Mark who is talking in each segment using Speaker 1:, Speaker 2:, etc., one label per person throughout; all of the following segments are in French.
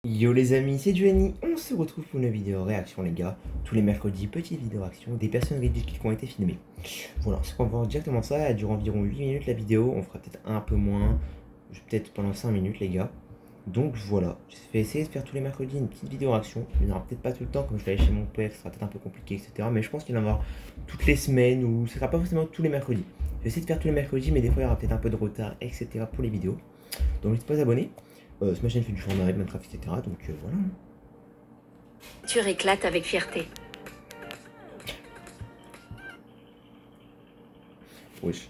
Speaker 1: Yo les amis, c'est Giovanni, on se retrouve pour une vidéo réaction les gars. Tous les mercredis, petite vidéo réaction, des personnes ridicules qui ont été filmées. Voilà, c'est qu'on va voir directement ça, elle dure environ 8 minutes la vidéo, on fera peut-être un peu moins, peut-être pendant 5 minutes les gars. Donc voilà, je vais essayer de faire tous les mercredis une petite vidéo réaction. Il n'y en aura peut-être pas tout le temps, comme je vais aller chez mon père, ce sera peut-être un peu compliqué, etc. Mais je pense qu'il y en aura toutes les semaines, ou ce sera pas forcément tous les mercredis. Je vais essayer de faire tous les mercredis, mais des fois il y aura peut-être un peu de retard, etc. pour les vidéos. Donc n'hésitez pas à vous abonner. Ma chaîne fait du format, Minecraft, etc. Donc voilà.
Speaker 2: Tu éclates avec fierté.
Speaker 1: Wesh.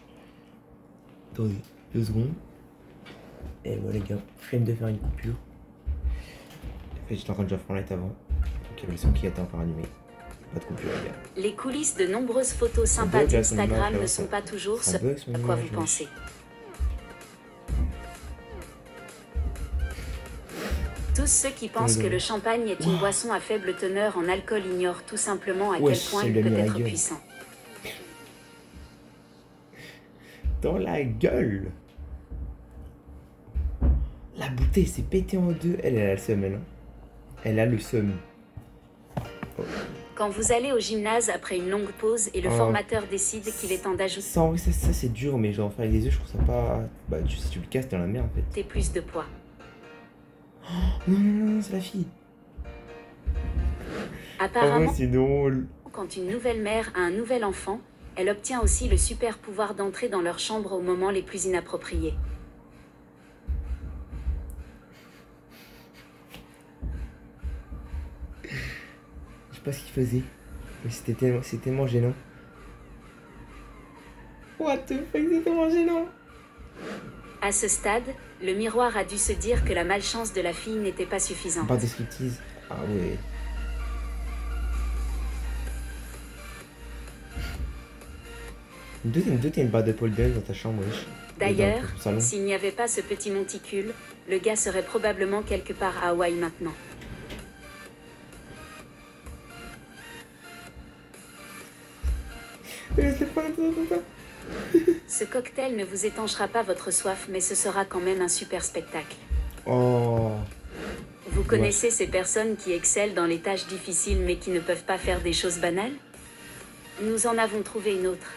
Speaker 1: Attendez, 2 secondes. Et voilà les gars, flemme de faire une coupure. En fait, j'étais en train de jouer à Fortnite avant. Donc il y avait le son qui était encore animé. Pas de coupure les gars.
Speaker 2: Les coulisses de nombreuses photos sympas d'Instagram ne sont pas toujours ce à quoi vous pensez. Tous ceux qui pensent que le champagne est une boisson à faible teneur en alcool ignorent tout simplement à quel point il peut être puissant.
Speaker 1: Dans la gueule. La bouteille s'est pétée en deux. Elle a le seum, elle. Elle a le seum. Oh.
Speaker 2: Quand vous allez au gymnase après une longue pause et le formateur décide qu'il est temps d'ajouter...
Speaker 1: Ça c'est dur, mais genre faire avec des œufs, je trouve ça pas... Bah si tu le casses, t'es dans la merde en fait.
Speaker 2: T'es plus de poids.
Speaker 1: Oh, non, c'est la fille.
Speaker 2: Apparemment,
Speaker 1: c'est drôle.
Speaker 2: Quand une nouvelle mère a un nouvel enfant, elle obtient aussi le super pouvoir d'entrer dans leur chambre aux moments les plus inappropriés.
Speaker 1: Je sais pas ce qu'il faisait, mais c'est tellement gênant. What the fuck, c'est tellement gênant.
Speaker 2: À ce stade, le miroir a dû se dire que la malchance de la fille n'était pas suffisante.
Speaker 1: Pas de striptease. Ah ouais. D'où t'as une barre de pole dance dans ta chambre, wesh.
Speaker 2: D'ailleurs, s'il n'y avait pas ce petit monticule, le gars serait probablement quelque part à Hawaï maintenant. Ce cocktail ne vous étanchera pas votre soif, mais ce sera quand même un super spectacle.
Speaker 1: Oh.
Speaker 2: Vous connaissez ces personnes qui excellent dans les tâches difficiles mais qui ne peuvent pas faire des choses banales? Nous en avons trouvé une autre.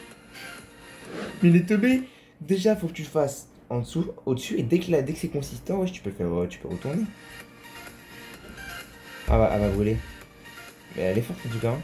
Speaker 1: Mais les teubés, déjà faut que tu fasses en dessous, au-dessus, et dès que c'est consistant, ouais, tu peux retourner. Ah, elle va brûler. Mais elle est forte en tout cas. Hein.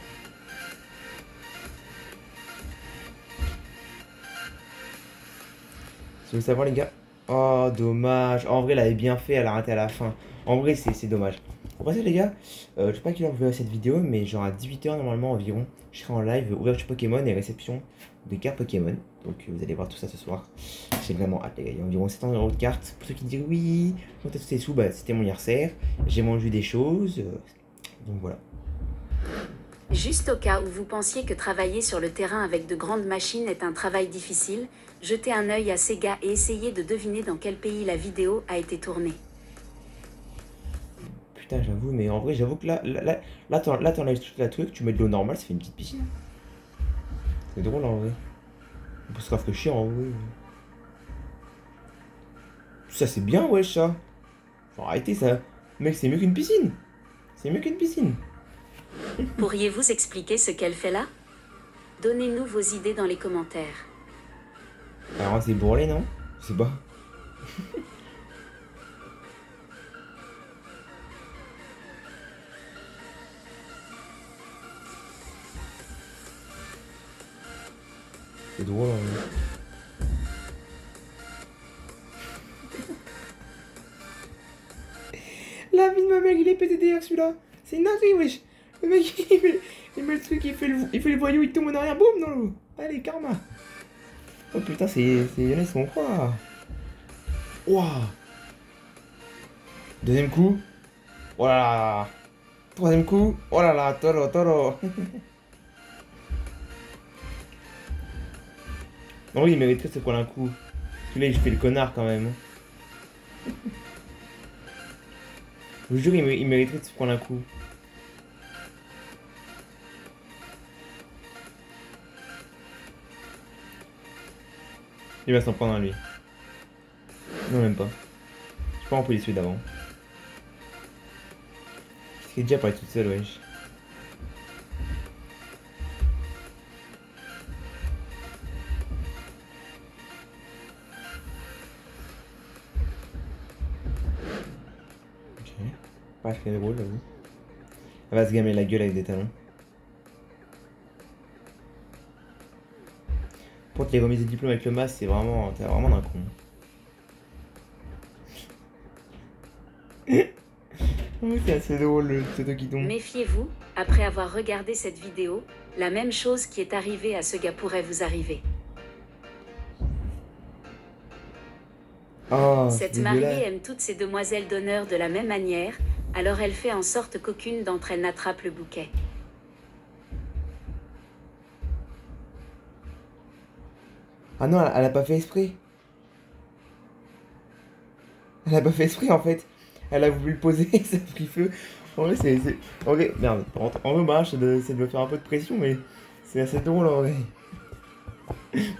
Speaker 1: Si vous savoir les gars. Oh dommage. En vrai elle avait bien fait, elle a raté à la fin. En vrai c'est dommage. Pour ça les gars, je sais pas qui leur verra cette vidéo, mais genre à 18 h normalement environ, je serai en live ouverture Pokémon et réception de cartes Pokémon. Donc vous allez voir tout ça ce soir. J'ai vraiment hâte les gars, il y a environ 700 € de cartes. Pour ceux qui disent oui, quand t'as tous ces sous, bah c'était mon anniversaire. J'ai mangé des choses. Donc voilà.
Speaker 2: Juste au cas où vous pensiez que travailler sur le terrain avec de grandes machines est un travail difficile, jetez un œil à ces gars et essayez de deviner dans quel pays la vidéo a été tournée.
Speaker 1: Putain, j'avoue, mais en vrai, j'avoue que là t'enlèves toute la truc, tu mets de l'eau normale, ça fait une petite piscine. C'est drôle en vrai. On peut se rafraîchir en vrai. Ça c'est bien, wesh, ça. Faut arrêter ça. Mec, c'est mieux qu'une piscine. C'est mieux qu'une piscine.
Speaker 2: Pourriez-vous expliquer ce qu'elle fait là? Donnez-nous vos idées dans les commentaires.
Speaker 1: Alors c'est bourrelé, non? Je sais pas. C'est drôle en vrai. La vie de ma mère, il est pété derrière celui-là. C'est une dinguerie, wesh. Le mec, il met le truc, il fait le voyou, il tombe en arrière, boum, dans l'eau. Allez, karma. Oh putain, c'est Yannis, on croit. Ouah. Deuxième coup. Oh là là. Troisième coup. Oh là là, toro, toro. Non, oui, il mériterait de se prendre un coup. Parce que là, il fait le connard quand même. Je vous jure, il mériterait de se prendre un coup. Il va s'en prendre un lui. Non, même pas. Je sais pas, on peut les suivre d'avant. C'est déjà parlé toute seule, wesh. Ok. Pas très drôle, j'avoue. Elle va se gamer la gueule avec des talons. Pour les remises de diplôme avec le masque, c'est vraiment. T'es vraiment d'un con. Oh, c'est assez drôle le pseudo qui tombe.
Speaker 2: Méfiez-vous, après avoir regardé cette vidéo, la même chose qui est arrivée à ce gars pourrait vous arriver.
Speaker 1: Oh,
Speaker 2: Cette mariée aime toutes ses demoiselles d'honneur de la même manière, alors elle fait en sorte qu'aucune d'entre elles n'attrape le bouquet.
Speaker 1: Ah non, elle a pas fait exprès. Elle a pas fait exprès en fait. Elle a voulu le poser et ça a pris feu. En vrai, c'est. En vrai, merde. En vrai, bah, ça doit faire un peu de pression, mais c'est assez drôle en vrai.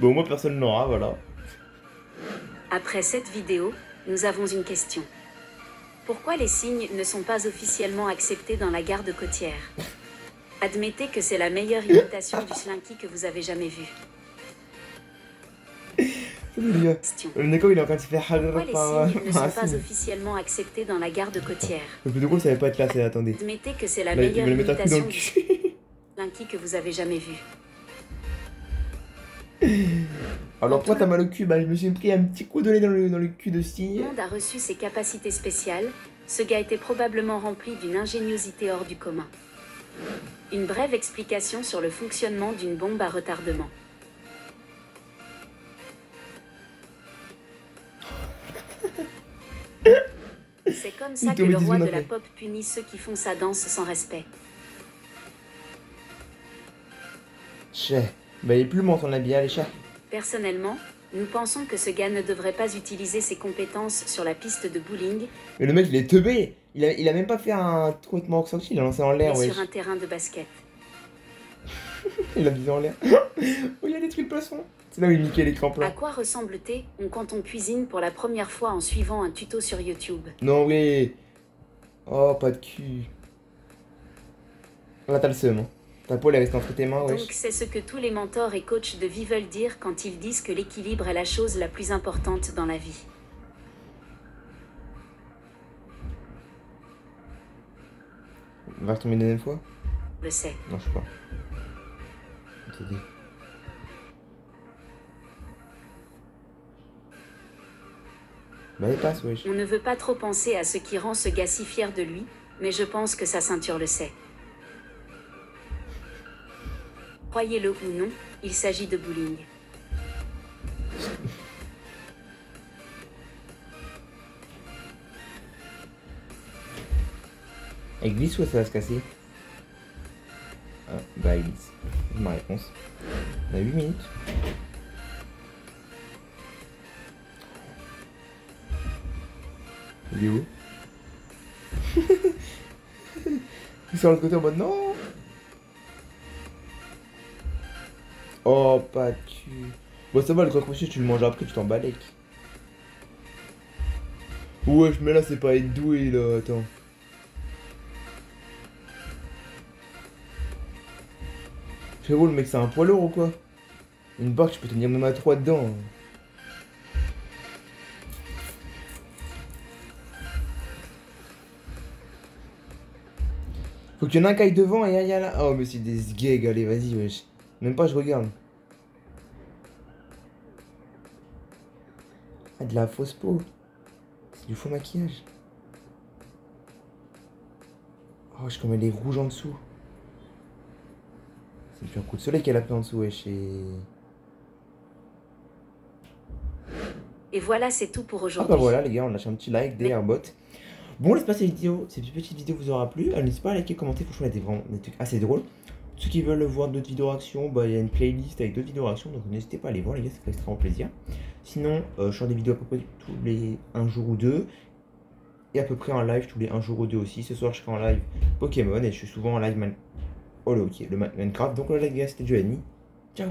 Speaker 1: Bon, moi personne n'aura, voilà.
Speaker 2: Après cette vidéo, nous avons une question. Pourquoi les signes ne sont pas officiellement acceptés dans la garde côtière? Admettez que c'est la meilleure imitation du slinky que vous avez jamais vue. Question.
Speaker 1: Le Neko il est en train de se faire
Speaker 2: Pourquoi les signes ne sont pas officiellement acceptés dans la garde côtière?
Speaker 1: Le plus drôle, ça va pas être là, c'est attendez.
Speaker 2: Admettez que c'est la
Speaker 1: Là, il
Speaker 2: meilleure
Speaker 1: va le mettre un coup dans
Speaker 2: imitation
Speaker 1: le
Speaker 2: du
Speaker 1: cul.
Speaker 2: slinky que vous avez jamais vue.
Speaker 1: Alors pourquoi t'as mal au cul? Bah je me suis pris un petit coup de lait dans le cul de
Speaker 2: Le
Speaker 1: scie.
Speaker 2: monde a reçu ses capacités spéciales. Ce gars était probablement rempli d'une ingéniosité hors du commun. Une brève explication sur le fonctionnement d'une bombe à retardement. C'est comme ça que le roi de la pop punit ceux qui font sa danse sans respect.
Speaker 1: Chais. Bah il est plus bon son habillage, les chats.
Speaker 2: Personnellement, nous pensons que ce gars ne devrait pas utiliser ses compétences sur la piste de bowling,
Speaker 1: Mais le mec il est teubé. Il a même pas fait un trottement sorti, il a lancé en l'air,
Speaker 2: mais
Speaker 1: ouais.
Speaker 2: sur un terrain de basket.
Speaker 1: Il a visé en l'air. Oh, il a détruit le poisson. C'est là où il niquait l'écran
Speaker 2: À
Speaker 1: plat.
Speaker 2: quoi ressemble-t-on quand on cuisine pour la première fois en suivant un tuto sur YouTube?
Speaker 1: Non, oui. Oh, pas de cul. Là, t'as le seum. Hein. Ta peau, elle est restée entre tes mains, wesh.
Speaker 2: Donc c'est ce que tous les mentors et coachs de vie veulent dire quand ils disent que l'équilibre est la chose la plus importante dans la vie.
Speaker 1: Va retomber une deuxième fois?
Speaker 2: Je le sais.
Speaker 1: Non, je sais pas. Je te dis. Bah, il passe, wesh.
Speaker 2: On ne veut pas trop penser à ce qui rend ce gars si fier de lui, mais je pense que sa ceinture le sait. Croyez-le ou non, il s'agit de bowling.
Speaker 1: Elle glisse ou ça va se casser? Ah, bah, elle glisse. Ma réponse. On a 8 minutes. Il est où? Il sort de l'autre côté en mode non. Oh, pas de cul. Bon, ça va, le crochet, tu le manges après, tu t'en balèques. Ouais, mais là, c'est pas être doué, là, attends. Frérot, le mec, c'est un poids lourd ou quoi? Une barque, je peux tenir même à 3 dedans. Faut qu'il y en ait un qui aille devant et un y a là. Oh, mais c'est des sgags, allez, vas-y, wesh. Même pas, je regarde. Ah, de la fausse peau. C'est du faux maquillage. Oh, je comme elle est rouge en dessous. C'est plus un coup de soleil qu'elle a pris en dessous, wesh.
Speaker 2: Et voilà, c'est tout pour
Speaker 1: Ah
Speaker 2: aujourd'hui.
Speaker 1: bah voilà, les gars, on lâche un petit like, des airbots. Bon, j'espère que cette petite vidéo vous aura plu. N'hésitez pas à liker, commenter, franchement, il y a vraiment des trucs assez drôles. Ceux qui veulent voir d'autres vidéos réactions, bah, il y a une playlist avec d'autres vidéos réactions, donc n'hésitez pas à aller voir, les gars, ça fait extrêmement plaisir. Sinon, je sors des vidéos à peu près tous les 1 jour ou 2. Et à peu près en live tous les 1 jour ou 2 aussi. Ce soir, je serai en live Pokémon et je suis souvent en live oh, ok, le Minecraft. Donc, là, les gars, c'était Giovanni. Ciao!